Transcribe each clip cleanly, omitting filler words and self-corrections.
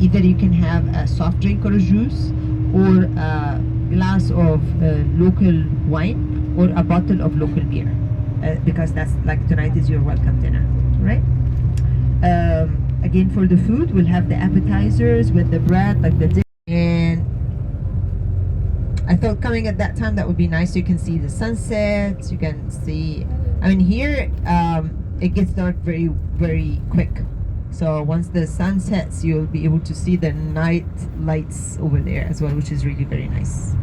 either you can have a soft drink or a juice, or a glass of local wine, or a bottle of local beer, because that's like tonight is your welcome dinner, right? Again, for the food, we'll have the appetizers with the bread, like the dip. And I thought coming at that time that would be nice. You can see the sunsets. You can see. I mean, here it gets dark very, very quick. So once the sun sets, you'll be able to see the night lights over there as well, which is really very nice.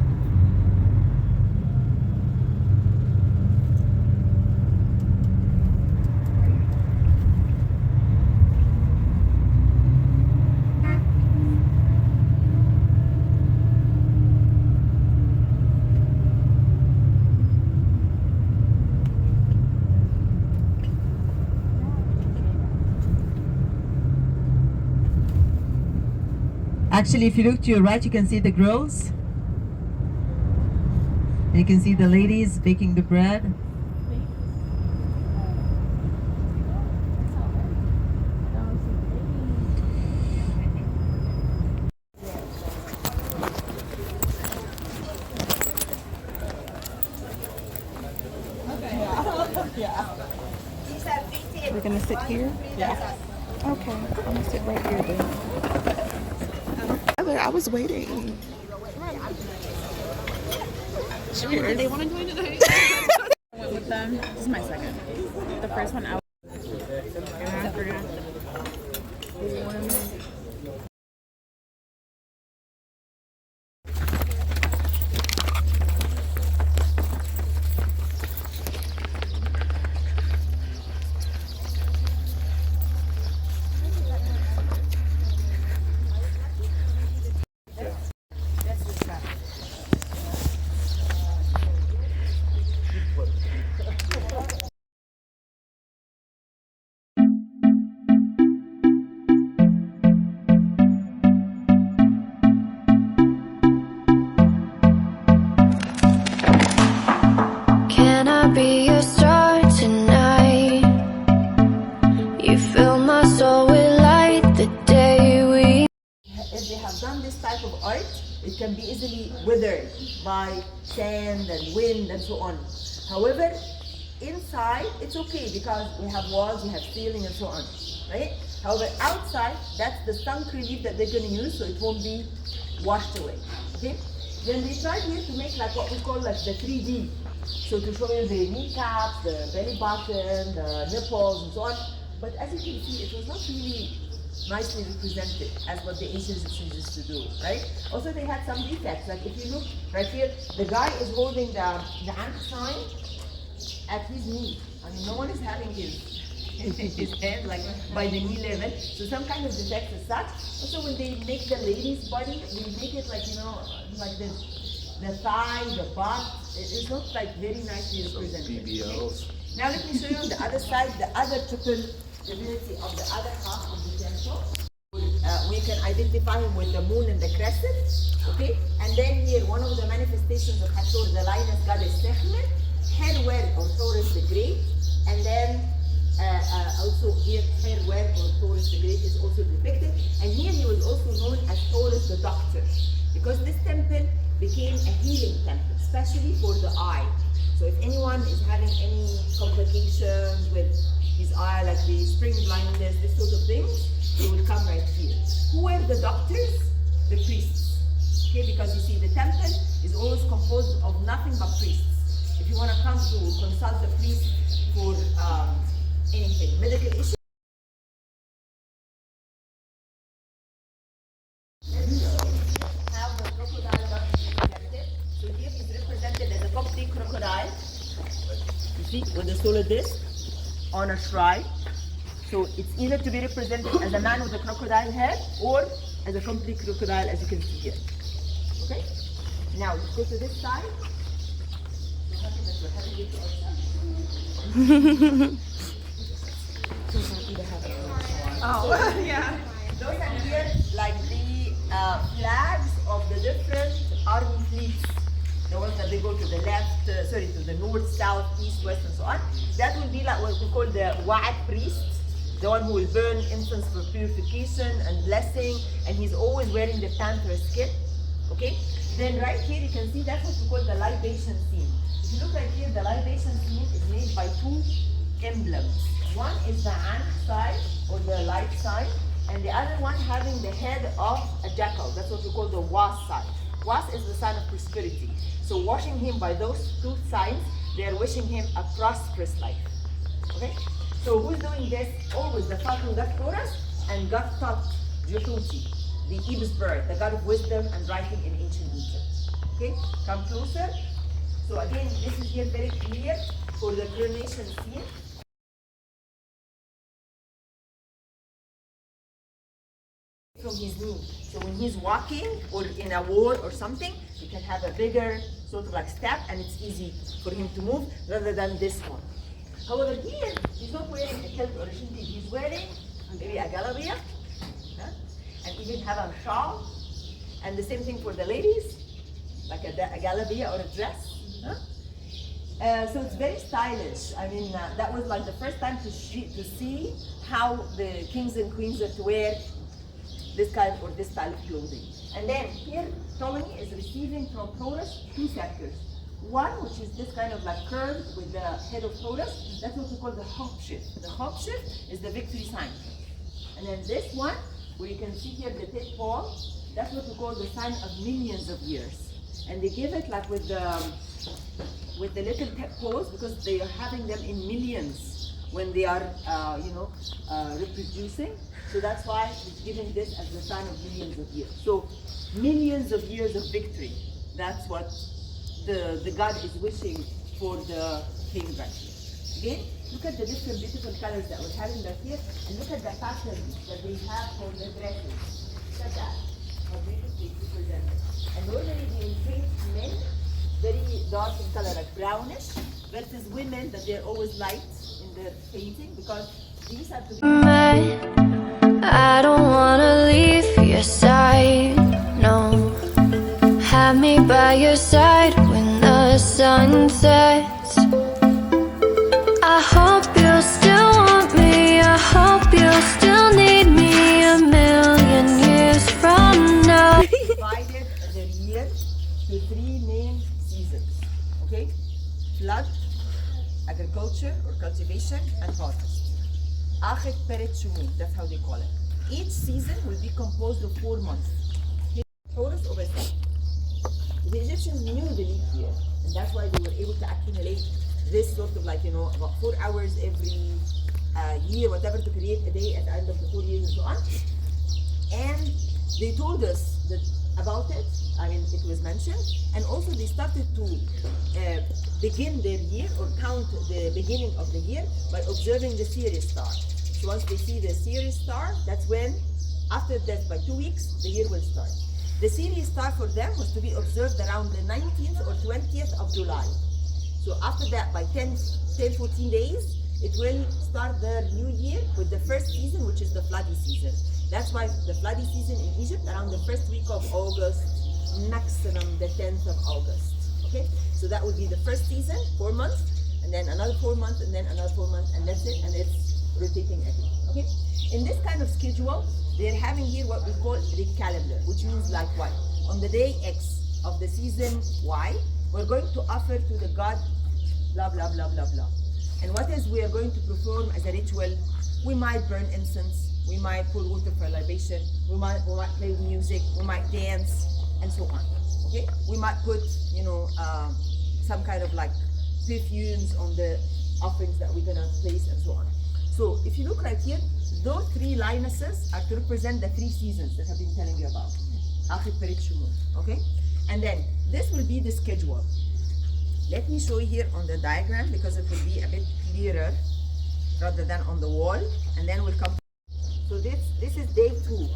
Actually, if you look to your right, you can see the grills. And you can see the ladies baking the bread. We're gonna sit here? Yeah. Okay, I'm gonna sit right here then. I was waiting. Cheers. They want to join tonight? I went with them. This is my second. The first one out. Can I be your star tonight? You fill my soul with light the day we... If they have done this type of art, it can be easily withered by sand and wind and so on. However, inside it's okay because we have walls, we have ceiling and so on, right? However, outside, that's the sunk relief that they're going to use, so it won't be washed away, okay? Then they tried here to make like what we call like the 3D. So to show you the kneecaps, the belly button, the nipples and so on. But as you can see, it was not really nicely represented as what the ancient Egyptians used to do, right? Also, they had some defects. Like if you look right here, the guy is holding the hand sign at his knee. I mean, no one is having his hand like by the knee level. So some kind of defect is such. Also, when they make the lady's body, they make it like, you know, like the thigh, the butt. It's not like very nicely represented. BBLs. Now let me show you on the other side, the other triple divinity of the other half of the temple. We can identify him with the moon and the crescent, okay? And then here, one of the manifestations of Hathor, the lioness goddess Sekhmet, Herwer or Horus the Great, and then also here Herwer or Horus the Great is also depicted. And here he was also known as Horus the Doctor, because this temple became a healing temple, especially for the eye. So if anyone is having any complications with his eye, like the spring blindness, this sort of things, they will come right here. Who were the doctors? The priests. Okay, because you see the temple is always composed of nothing but priests. If you want to come to consult a priest for anything, medical issue, have the crocodile represented. So here is represented as a Coptic crocodile. You see, with the solid disc on a shrine. So it's either to be represented as a man with a crocodile head or as a complete crocodile, as you can see here. Okay? Now let's go to this side. So happy that we're having it outside. So happy to have it. Oh, yeah. Those are here like the flags of the different army fleets. The ones that they go to the left, to the north, south, east, west, and so on. That will be like what we call the Wa'ad priests. the one who will burn incense for purification and blessing, and he's always wearing the panther skin. Okay? Then right here you can see that's what we call the libation scene. If you look right here, the libation scene is made by two emblems. One is the An side, or the light side, and the other one having the head of a jackal. That's what we call the Was side. Was is the sign of prosperity. So washing him by those two signs, they are wishing him a prosperous life. Okay? So who's doing this? Always the Falcon God Horus and God Tot, Jututi, the Ibis bird, the god of wisdom and writing in ancient Egypt. Okay? Come closer. So again, this is here very clear for the coronation scene. From his knee. So when he's walking or in a war or something, he can have a bigger sort of like step, and it's easy for him to move rather than this one. However, here he's not wearing a kilt or a shindig. He's wearing maybe a galabia, and even have a shawl. And the same thing for the ladies, like a galabia or a dress. So it's very stylish. I mean, that was like the first time to see how the kings and queens are to wear this kind or this style of clothing. And then here, Ptolemy is receiving from Horus two scepters. One, which is this kind of like curved with the head of Horus, that's what we call the hop shift. The hop shift is the victory sign. And then this one, where you can see here the tit paw, that's what we call the sign of millions of years. And they give it like with the little tit paws, because they are having them in millions when they are, reproducing. So that's why he's giving this as the sign of millions of years. So millions of years of victory. That's what the god is wishing for the king right here. Again, look at the different beautiful colors that we're having right here, and look at the patterns that they have for the dresses. Look at that. How beautifully presented. And normally they paint men very dark in color, like brownish, versus women that they're always light in their painting, because these have to be. I don't wanna leave your side, no. Have me by your side when the sun sets. I hope you'll still want me, I hope you'll still need me 1,000,000 years from now. Divided the year to three main seasons, okay? Flood, agriculture or cultivation, and harvest. Achet Peret Shumu, that's how they call it. Each season will be composed of 4 months. Horus over 7. The Egyptians knew the leap year, and that's why they were able to accumulate this sort of like, about 4 hours every year, whatever, to create a day at the end of the 4 years and so on. And they told us that about it. I mean, it was mentioned. And also they started to begin their year or count the beginning of the year by observing the Sirius star. So once they see the Sirius star, that's when, after that, by 2 weeks, the year will start. The Sirius star for them was to be observed around the 19th or 20th of July. So after that, by 14 days, it will start the new year with the first season, which is the floody season. That's why the floody season in Egypt around the first week of August, maximum the 10th of August. Okay, so that would be the first season, 4 months, and then another 4 months, and then another 4 months, and that's it, and it's rotating every. Okay, in this kind of schedule, they're having here what we call the calendar, which means like what? On the day X of the season Y, we're going to offer to the god blah blah blah blah blah. And what is we are going to perform as a ritual? We might burn incense, we might pour water for libation, we might play music, we might dance, and so on. Okay, we might put some kind of like perfumes on the offerings that we're gonna place and so on. So if you look right here, those 3 linuses are to represent the 3 seasons that I've been telling you about. Okay, and then this will be the schedule. Let me show you here on the diagram, because it will be a bit clearer rather than on the wall, and then we'll come. So this is day 2.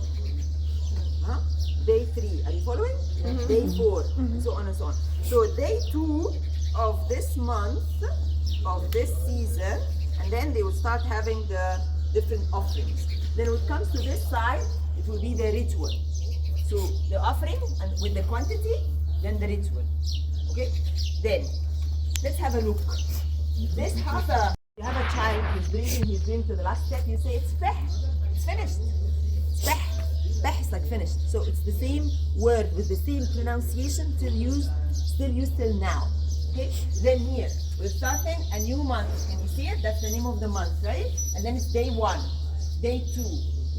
Day 3, are you following? Day 4, and so on and so on. So day 2 of this month, of this season, and then they will start having the different offerings. Then when it comes to this side, it will be the ritual. So the offering, and with the quantity, then the ritual. Okay? Then let's have a look. This has a You have a child who's breathing, he's doing to the last step, you say it's feh, it's finished. It's feh. Feh is like finished. So it's the same word with the same pronunciation still used till now. Okay? Then here, we're starting a new month. Can you see it? That's the name of the month, right? And then it's day 1, day 2,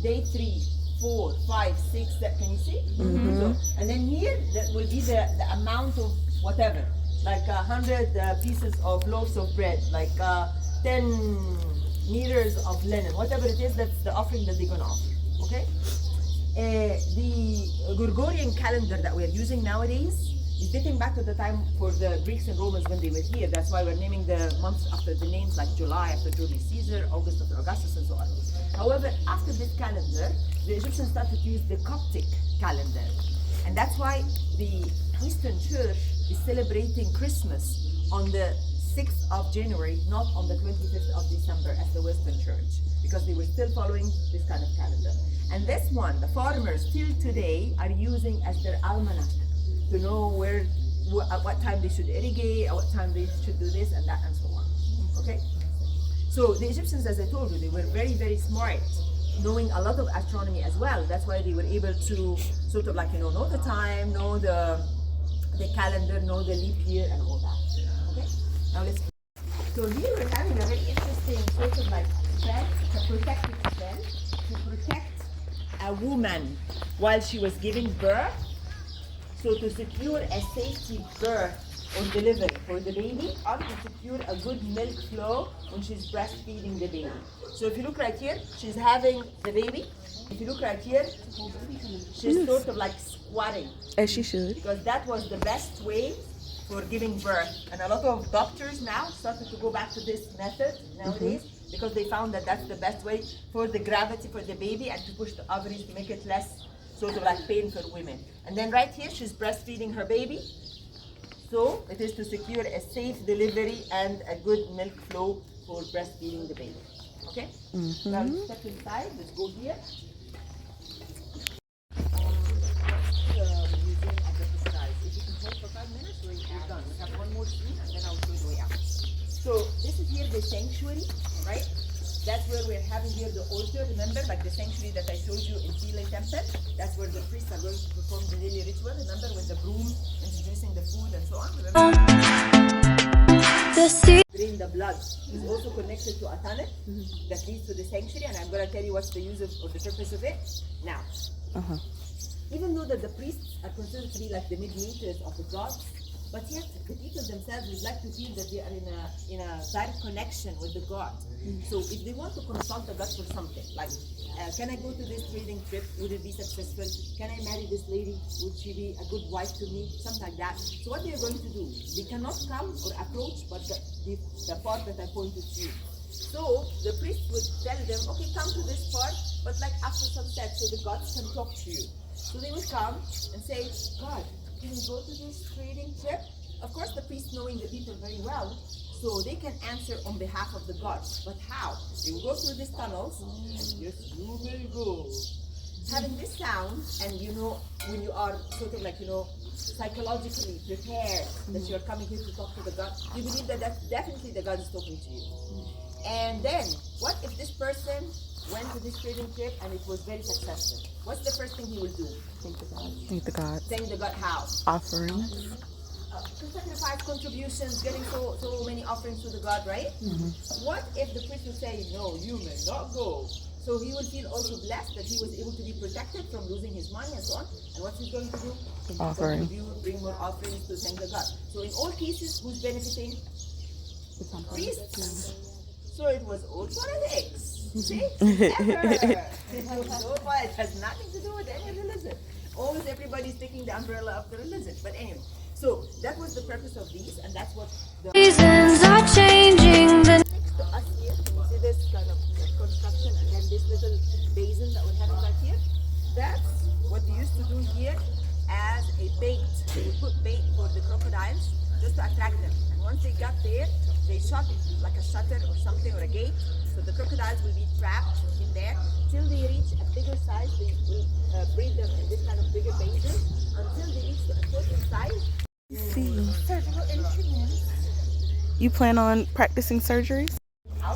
day 3, 4, 5, 6, 7. Can you see? So, and then here, that will be the amount of whatever. Like 100 pieces of loaves of bread, like 10 meters of linen, whatever it is, that's the offering that they're going to offer. Okay? The Gregorian calendar that we're using nowadays is dating back to the time for the Greeks and Romans when they were here. That's why we're naming the months after the names, like July after Julius Caesar, August after Augustus, and so on. However, after this calendar, the Egyptians started to use the Coptic calendar. And that's why the Eastern Church is celebrating Christmas on the 6th of January, not on the 25th of December as the Western Church, because they were still following this kind of calendar. And this one, the farmers till today are using as their almanac to know at what time they should irrigate, at what time they should do this and that and so on. Okay? So the Egyptians, as I told you, they were very, very smart, knowing a lot of astronomy as well. That's why they were able to sort of like, know the time, know the calendar, know the leap year and all that. Okay? Now let's. So here we're having a very interesting sort of like spell, it's a protective spell to protect a woman while she was giving birth. So to secure a safety birth or delivery for the baby, or to secure a good milk flow when she's breastfeeding the baby. So if you look right here, she's having the baby. If you look right here, she's sort of like squatting. As she should. Because that was the best way for giving birth. And a lot of doctors now started to go back to this method nowadays because they found that that's the best way for the gravity for the baby and to push the ovaries to make it less sort of like pain for women. And then right here, she's breastfeeding her baby. So it is to secure a safe delivery and a good milk flow for breastfeeding the baby. Okay? Now let's step inside. Let's go here. Museum of the Precise. If you can hold for 5 minutes, we're done. We have one more scene and then I'll show you the way out. So this is here the sanctuary, right? That's where we're having here the altar. Remember, like the sanctuary that I showed you in Philae Temple? That's where the priests are going to perform the daily ritual. Remember, with the broom, introducing the food and so on? Remember? Drain the blood is also connected to a tunnel that leads to the sanctuary, and I'm going to tell you what's the use of or the purpose of it now. Even though that the priests are considered to be like the mediators of the gods, but yet the people themselves would like to feel that they are in a direct connection with the God. So if they want to consult the God for something, like can I go to this trading trip? Would it be successful? Can I marry this lady? Would she be a good wife to me? Something like that. So what they are going to do, they cannot come or approach but the part that I pointed to you. So the priest would tell them, okay, come to this part, but like after sunset so the gods can talk to you. So they would come and say, God, can we go to this trading trip? Of course, the priest knowing the people very well, so they can answer on behalf of the gods. But how? They will go through these tunnels, and yes, you will go. Having this sound, and when you are sort of like, psychologically prepared that you're coming here to talk to the God, you believe that that's definitely the God is talking to you. And then, what if this person went to this trading trip and it was very successful? What's the first thing he will do? Thank the God. Thank the God. Thank the God how? Offerings. Sacrifice, contributions, getting so many offerings to the God, right? What if the priest would say, no, you may not go? So he would feel also blessed that he was able to be protected from losing his money and so on. And what's he going to do? Offering. Bring more offerings to thank the God. So in all cases, who's benefiting? Priests. So it was all politics. See? Never. It has nothing to do with any religion. Always everybody's taking the umbrella of the religion. But anyway, so that was the purpose of these, and that's what the Seasons are changing. next to us here. You see this kind of construction, and then this little basin that we're having right here. That's what they used to do here as a bait. They would put bait for the crocodiles just to attract them. And once they got there, they shut like a shutter or something or a gate, so the crocodiles will be trapped in there till they reach a bigger size. They will breed them in this kind of bigger basins until they reach a certain size. See. Surgical instruments. You plan on practicing surgeries? Out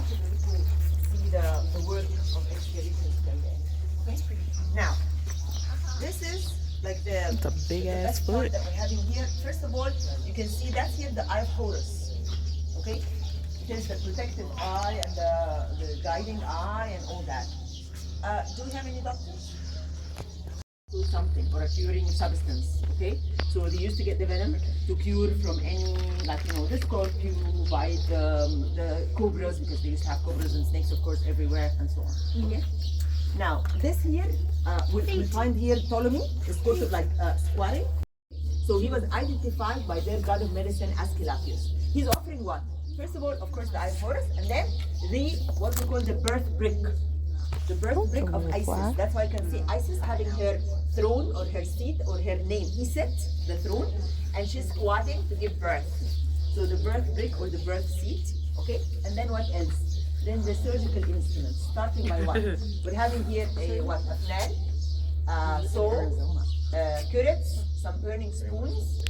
is like the It's a big the ass best part foot. that we're having here. First of all, you can see that's here the eye of Horus. Okay, it is the protective eye and the guiding eye and all that. Do we have any doctors? Do something or a curing substance. Okay, so they used to get the venom to cure from any, like, you know, the scorpion, bite, the cobras, because they used to have cobras and snakes, of course, everywhere, and so on. Okay. Now, this here, we find here Ptolemy is sort of like squatting. So he was identified by their god of medicine as KELLEPICS. He's offering what? First of all, of course, the eye of Horus, and then what we call the birth brick. The birth brick of Isis. That's why you can see Isis having her throne or her seat or her name. He sits the throne, and she's squatting to give birth. So the birth brick or the birth seat. Okay, and then what else? Then the surgical instruments, starting by what? We're having here a flan, saw, curettes, some burning spoons.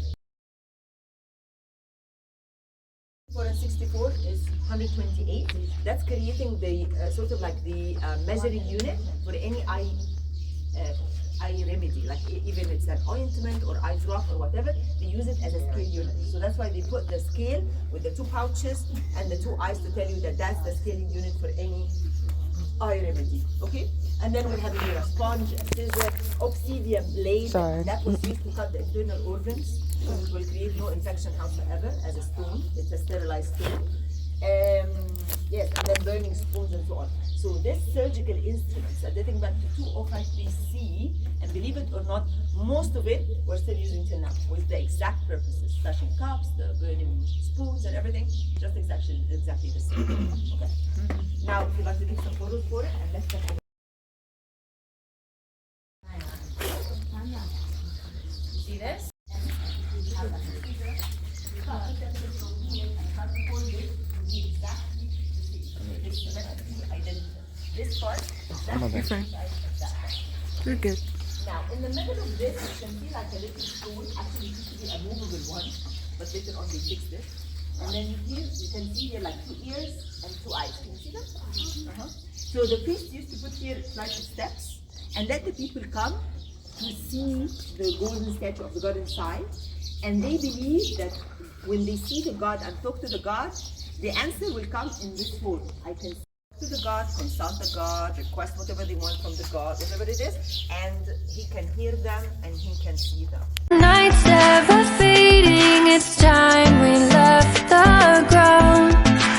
464 is 128. That's creating the sort of like the measuring unit for any eye remedy. Like even if it's an ointment or eye drop or whatever, they use it as a scale unit. So that's why they put the scale with the 2 pouches and the 2 eyes to tell you that that's the scaling unit for any eye remedy. Okay? And then we're having here a sponge, a scissor, obsidian blade. That was used to cut the internal organs. So it will create no infection howsoever as a stone. It's a sterilized stone. Yes, and then burning spoons and so on. So this surgical instruments are dating back to 2053 BC, and believe it or not, most of it we're still using till now with the exact purposes, touching cups, the burning spoons and everything, just exactly the same. Okay. Now, if you'd like to take some photos for it, and let's check. See this? I did this part. You're good. Now, in the middle of this, you can see like a little stool. Actually, it used to be a movable one, but later on they fixed it. And then here, you can see here like 2 ears and 2 eyes. Can you see them? So the priest used to put here flight of steps and let the people come to see the golden statue of the god inside. And they believe that when they see the god and talk to the god, the answer will come in this form. I can talk to the god, consult the god, request whatever they want from the god, whatever it is, and he can hear them and he can see them. Nights ever fading, it's time we left the ground.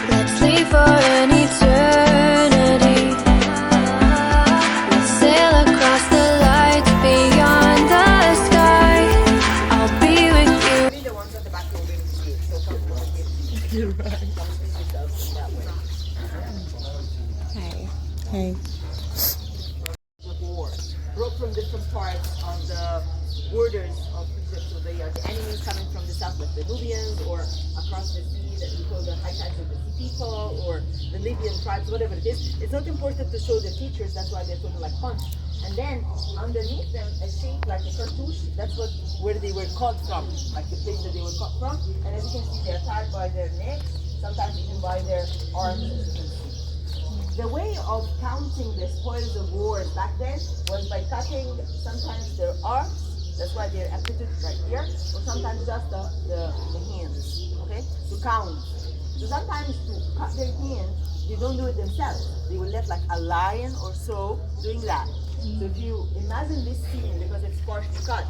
Let's leave for an eternity. Let's sail across the lights beyond the sky. I'll be with you. We're the ones at the back will be with you, so come to us. You're right. Come speak yourself in that way. Hey. Hey. War broke from different parts of the borders of Egypt. So they are the enemies coming from the south, like the Nubians, or across the sea that we call the Hittites or the Sea people, or the Libyan tribes, whatever it is. It's not important to show the features, that's why they're sort of like punch. And then underneath them, a shape like a cartouche, that's where they were caught from, like the place that they were caught from. And as you can see, they're tied by their necks, sometimes even by their arms, as you can see. The way of counting the spoils of war back then was by cutting sometimes their arms, that's why they're amputated right here, or sometimes just the hands, okay, to count. So sometimes to cut their hands, they don't do it themselves. They will let like a lion or so doing that. So if you imagine this scene, because it's partially cut,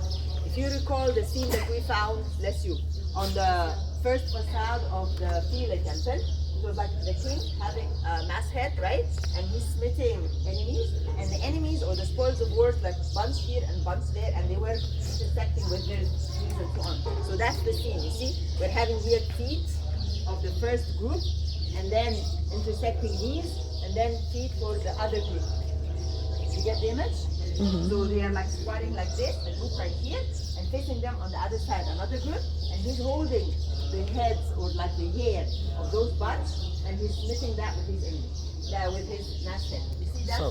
if you recall the scene that we found, bless you, on the first facade of the Philae temple, it was like the king having a masthead, right? And he's smiting enemies, and the enemies or the spoils of war like bunch here and bunch there, and they were intersecting with their knees and so on. So that's the scene. You see, we're having here feet of the first group, and then intersecting knees, and then feet for the other group. You get the image? So they are like squatting like this, a group right here, and facing them on the other side, another group, and he's holding the heads or like the hair of those bunch, and he's smithing that with his enemy, with his masthead. You see, that's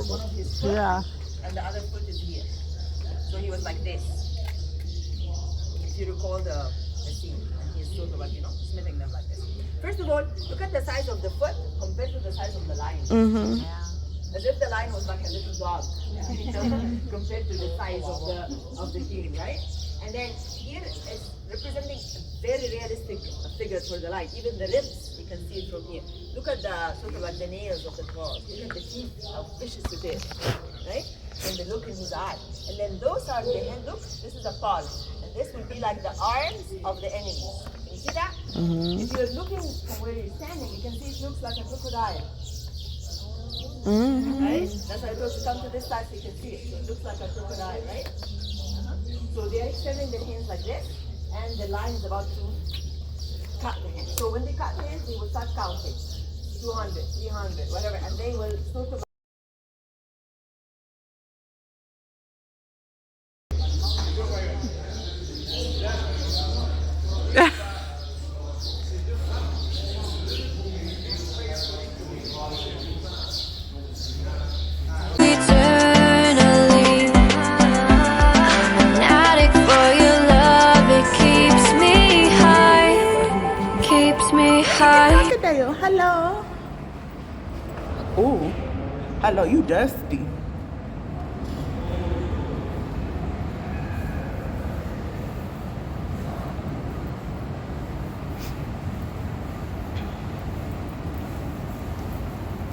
one of his foot, and the other foot is here. So he was like this. If you recall the scene, and he's sort of like, smithing them like this. First of all, look at the size of the foot compared to the size of the lion. as if the lion was like a little dog compared to the size of the human, right? And then here is representing a very realistic figure for the lion. Even the ribs, you can see it from here. Look at the sort of like the nails of the claws. Look at the teeth, how vicious it is, right? And the look in his eye. And then those are the hand. Look, this is a paw, and this will be like the arms of the enemy. Can you see that? If you're looking from where you're standing, you can see it looks like a crocodile. Right? That's why I told you come to this side so you can see it. So it looks like a crocodile, right? So they are extending their hands like this, and the lion is about to cut the hands. So when they cut the hands, they will start counting 200, 300, whatever, and they will sort of. Eternally, I'm an addict for your love. It keeps me high, keeps me high. Crocodile, hello. Ooh, hello, you dusty.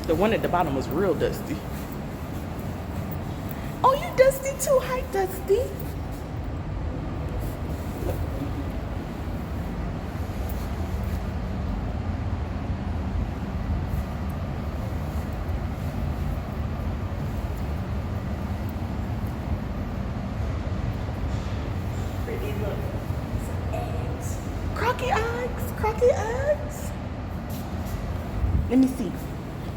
The one at the bottom was real dusty. Oh, you dusty too. Hi, Dusty. Pretty look. Some eggs. Crocky eggs, crocky eggs. Let me see.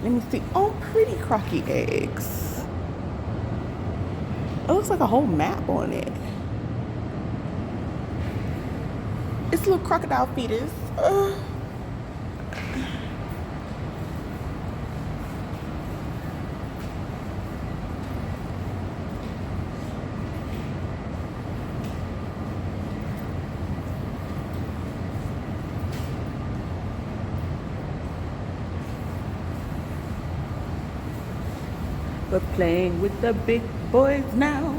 Let me see. Oh, pretty crocky eggs. It looks like a whole map on it. It's a little crocodile fetus. We're playing with the big boys now.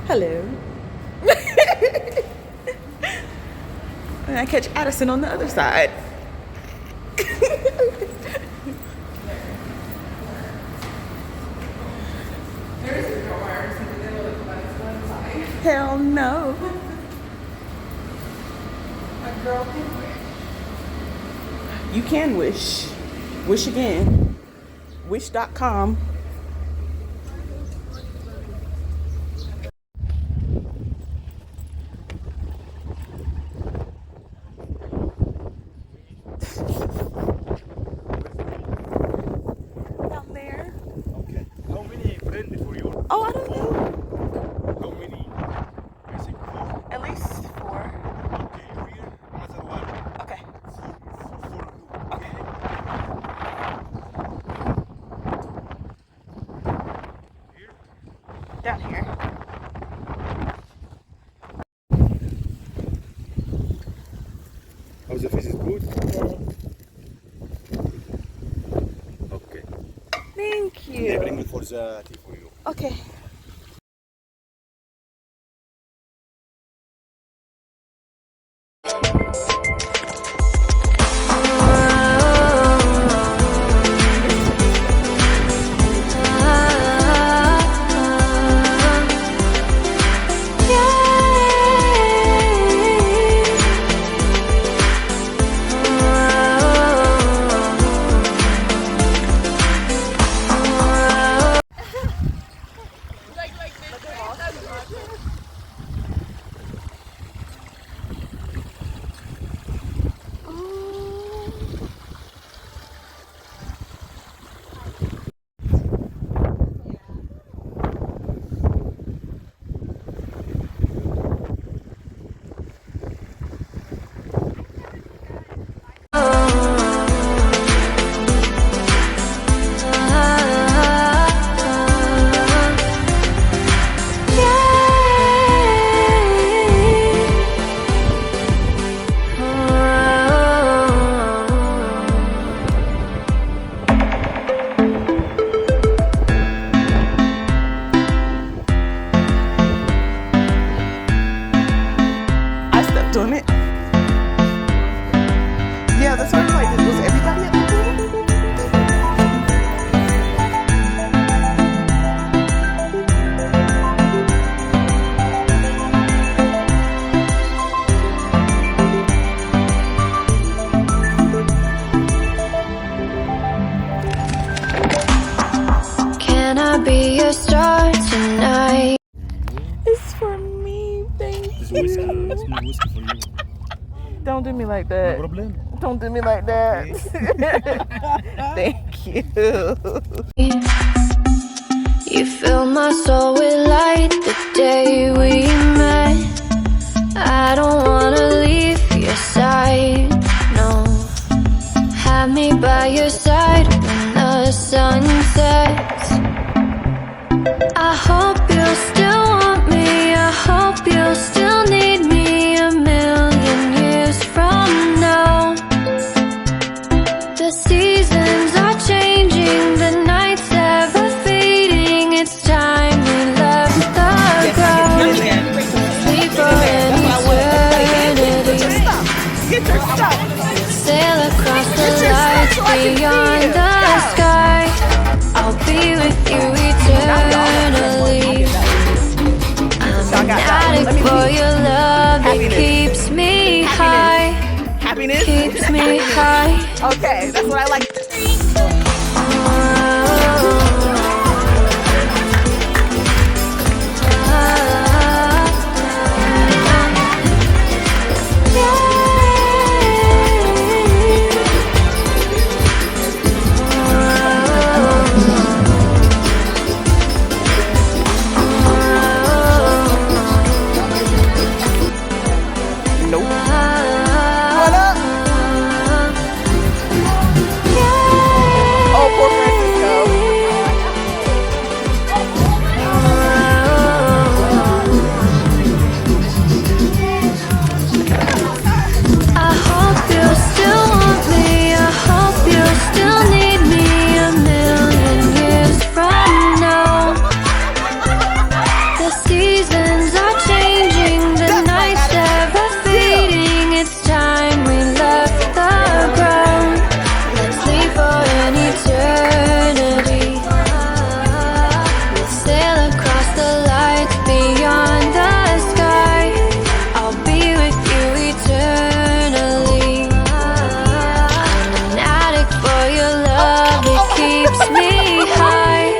Hello. And I catch Addison on the other side. Hell no. You can wish. Wish again. Wish.com. Down there. Okay. How many friends for you? Oh, I don't know. How many? I think four. At least 4. Okay, here another one. Okay. For you. Okay. Here. Down here. How's the fish is good? Okay. Thank They bring you. it for the tea for you. Okay. I'll be your star tonight. It's for me, thank This you. whiskey, it's more whiskey for you. Don't do me like No that. problem. Don't do me like that. Thank you. You fill my soul with light the day we met. I don't wanna leave your side, no. Have me by your side when the sun sets. I hope you'll still want me, I hope you'll still need me 1,000,000 years from now. The seasons are changing, the nights ever fading. It's time we left the ground. Sleep for an eternity. Get your stuff. Sail across the lights beyond the sky. I'll be with you eternally. I'm an addict for your love. It keeps me high. Happiness. Keeps me high. Okay, that's what I like. Nope. What up? Oh, poor Francisco. I hope you still want me, I hope you still need me 1,000,000 years from now. The seasons are changing, the nights ever fading. It's time we left the ground. Let's leave for an eternity. Sail across the lights beyond the sky. I'll be with you eternally. I'm an addict for your love, it keeps me high.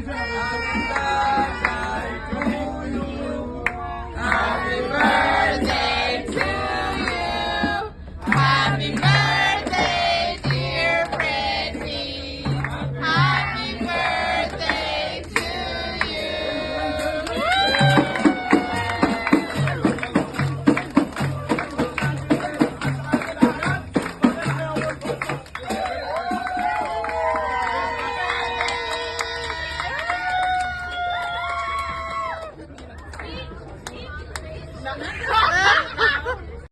Yalla,